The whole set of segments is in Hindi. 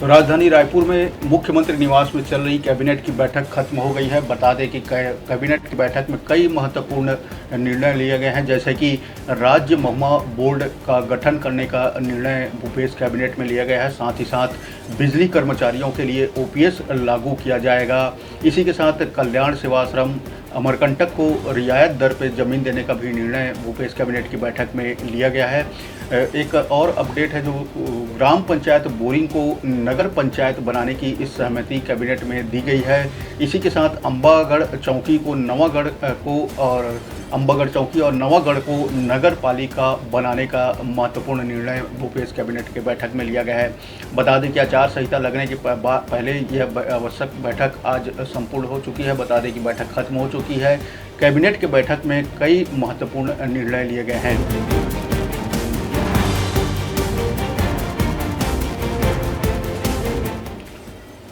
तो राजधानी रायपुर में मुख्यमंत्री निवास में चल रही कैबिनेट की बैठक खत्म हो गई है। बता दें कि कैबिनेट की बैठक में कई महत्वपूर्ण निर्णय लिए गए हैं, जैसे कि राज्य महुआ बोर्ड का गठन करने का निर्णय भूपेश कैबिनेट में लिया गया है। साथ ही साथ बिजली कर्मचारियों के लिए ओपीएस लागू किया जाएगा। इसी के साथ कल्याण सेवाश्रम अमरकंटक को रियायत दर पर ज़मीन देने का भी निर्णय भूपेश कैबिनेट की बैठक में लिया गया है। एक और अपडेट है, जो ग्राम पंचायत बोरिंग को नगर पंचायत बनाने की इस सहमति कैबिनेट में दी गई है। इसी के साथ अंबागढ़ चौकी को नवागढ़ को और अंबागढ़ चौकी और नवागढ़ को नगर पालिका बनाने का महत्वपूर्ण निर्णय भूपेश कैबिनेट के बैठक में लिया गया है। बता दें कि आचार संहिता लगने के पहले यह आवश्यक बैठक आज संपूर्ण हो चुकी है। बता दें कि बैठक खत्म हो चुकी है। कैबिनेट के बैठक में कई महत्वपूर्ण निर्णय लिए गए हैं।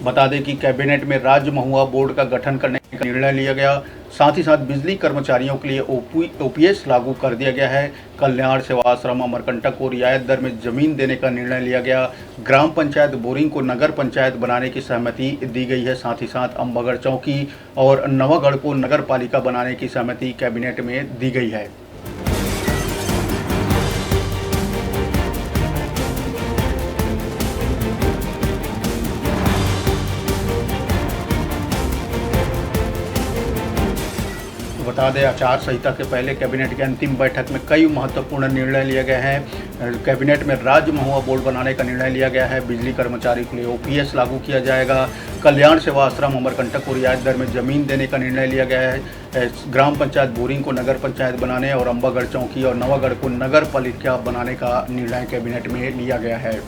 बता दें कि कैबिनेट में राज्य महुआ बोर्ड का गठन करने का निर्णय लिया गया। साथ ही साथ बिजली कर्मचारियों के लिए ओपीएस लागू कर दिया गया है। कल्याण सेवाश्रम अमरकंटक को रियायत दर में ज़मीन देने का निर्णय लिया गया। ग्राम पंचायत बोरिंग को नगर पंचायत बनाने की सहमति दी गई है। साथ ही साथ अंबागढ़ चौकी और नवागढ़ को नगर पालिका बनाने की सहमति कैबिनेट में दी गई है। बता दें, आचार संहिता के पहले कैबिनेट की अंतिम बैठक में कई महत्वपूर्ण निर्णय लिए गए हैं। कैबिनेट में राज्य महुआ बोर्ड बनाने का निर्णय लिया गया है। बिजली कर्मचारी के लिए ओपीएस लागू किया जाएगा। कल्याण सेवाश्रम अमरकंटक को रियायत दर में ज़मीन देने का निर्णय लिया गया है। ग्राम पंचायत बोरिंग को नगर पंचायत बनाने और अंबागढ़ चौकी और नवागढ़ को नगर पालिका बनाने का निर्णय कैबिनेट में लिया गया है।